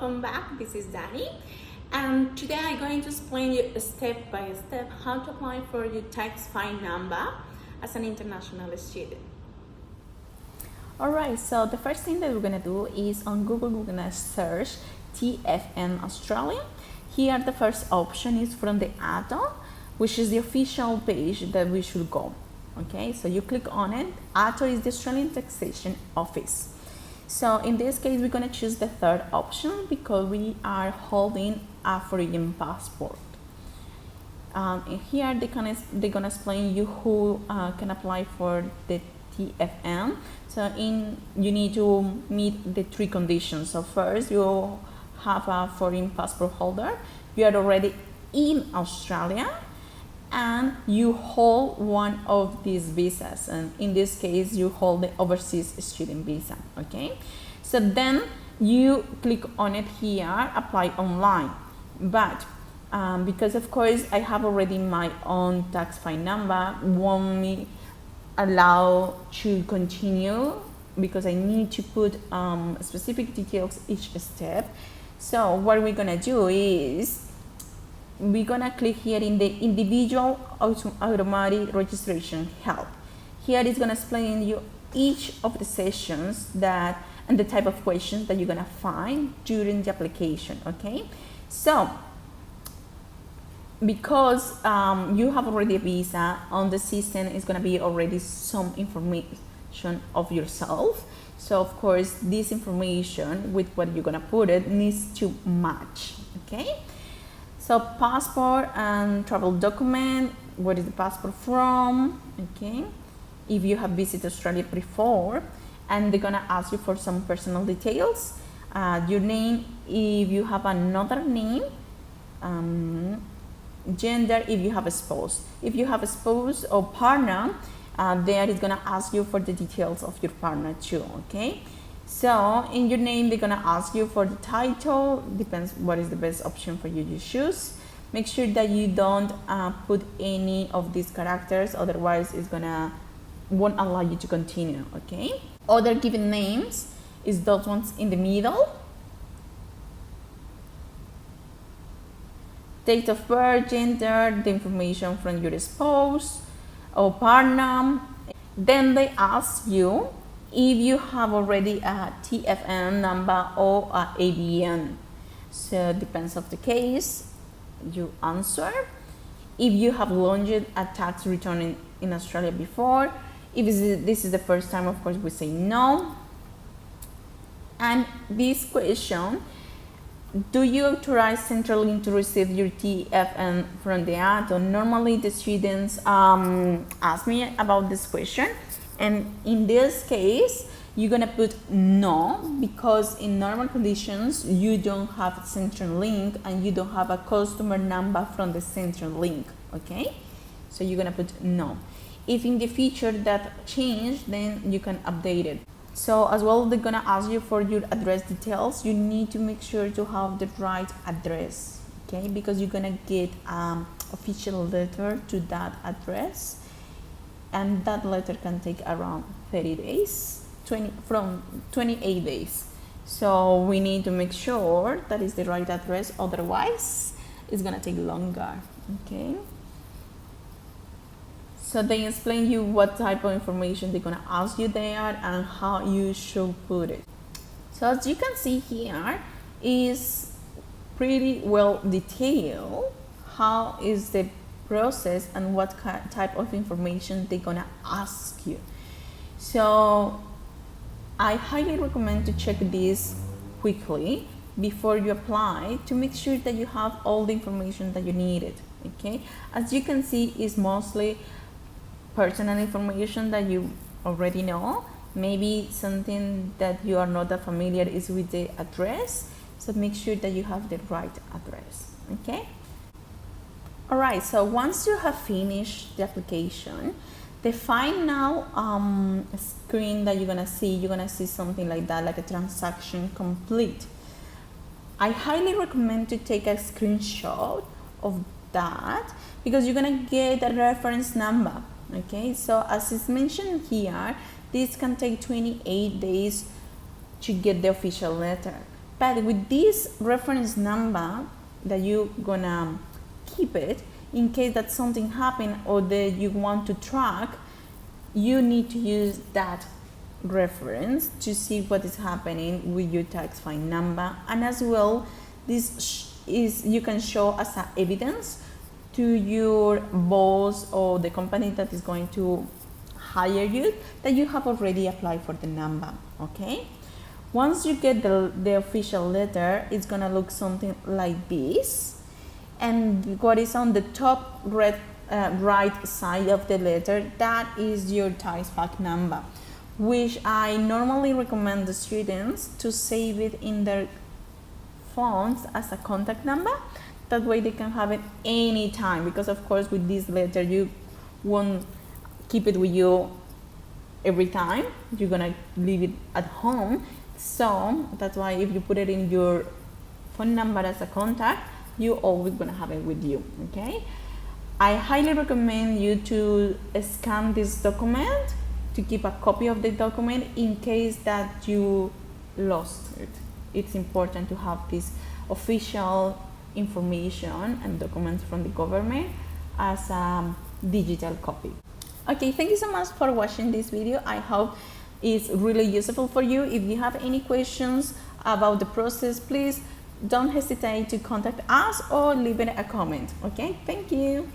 welcome back. This is Danny, and today I'm going to explain you step by step how to apply for your tax file number as an international student. Alright, so the first thing that we're gonna do is on Google we're gonna search TFN Australia. Here the first option is from the ATO, which is the official page that we should go. Okay, so you click on it. ATO is the Australian Taxation Office. So in this case, we're going to choose the third option because we are holding a foreign passport. And here they're going to explain you who can apply for the TFN. So you need to meet the three conditions. So first, you have a foreign passport holder. You are already in Australia and you hold one of these visas, and in this case you hold the overseas student visa. Okay, so then you click on it here, apply online, but because of course I have already my own tax file number, won't me allow to continue because I need to put specific details each step. So what we're gonna do is we're gonna click here in the individual automatic registration help. Here it's gonna explain you each of the sessions and the type of questions that you're gonna find during the application. Okay, so because you have already a visa on the system, is gonna be already some information of yourself. So of course this information with what you're gonna put it needs to match. Okay. So passport and travel document, where is the passport from, okay, if you have visited Australia before, and they're gonna ask you for some personal details, your name, if you have another name, gender, if you have a spouse. If you have a spouse or partner, there is gonna ask you for the details of your partner too, okay. So in your name, they're gonna ask you for the title, depends what is the best option for you to choose. Make sure that you don't put any of these characters, otherwise won't allow you to continue, okay? Other given names is those ones in the middle. Date of birth, gender, the information from your spouse or partner. Then they ask you if you have already a TFN number or a ABN. So depends of the case, you answer. If you have launched a tax return in Australia before, if this is the first time, of course we say no. And this question, do you authorize Centrelink to receive your TFN from the ATO? Normally the students ask me about this question. And in this case, you're gonna put no, because in normal conditions, you don't have Centrelink and you don't have a customer number from the Centrelink, okay? So you're gonna put no. If in the future that change, then you can update it. So as well, they're gonna ask you for your address details. You need to make sure to have the right address, okay? Because you're gonna get official letter to that address. And that letter can take around 30 days, 28 days. So we need to make sure that is the right address, otherwise it's gonna take longer, okay? So they explain you what type of information they're gonna ask you there and how you should put it. So as you can see here, is pretty well detailed how is the process and what type of information they're gonna ask you. So I highly recommend to check this quickly before you apply to make sure that you have all the information that you needed. Okay, as you can see, is mostly personal information that you already know. Maybe something that you are not that familiar is with the address, so make sure that you have the right address. Okay. Alright, so once you have finished the application, the final screen that you're gonna see something like that, like a transaction complete. I highly recommend to take a screenshot of that because you're gonna get a reference number. Okay, so as is mentioned here, this can take 28 days to get the official letter. But with this reference number that you're gonna keep it in case that something happened or that you want to track, you need to use that reference to see what is happening with your tax fine number. And as well, this is you can show as a evidence to your boss or the company that is going to hire you that you have already applied for the number. Okay, once you get the official letter, it's gonna look something like this, and what is on the top right side of the letter, that is your tax fact number, which I normally recommend the students to save it in their phones as a contact number. That way they can have it anytime, because of course with this letter you won't keep it with you every time, you're gonna leave it at home. So that's why if you put it in your phone number as a contact, you're always gonna have it with you. Okay, I highly recommend you to scan this document, to keep a copy of the document in case that you lost it. It's important to have this official information and documents from the government as a digital copy. Okay, thank you so much for watching this video. I hope it's really useful for you. If you have any questions about the process, please don't hesitate to contact us or leave it a comment. Okay, thank you.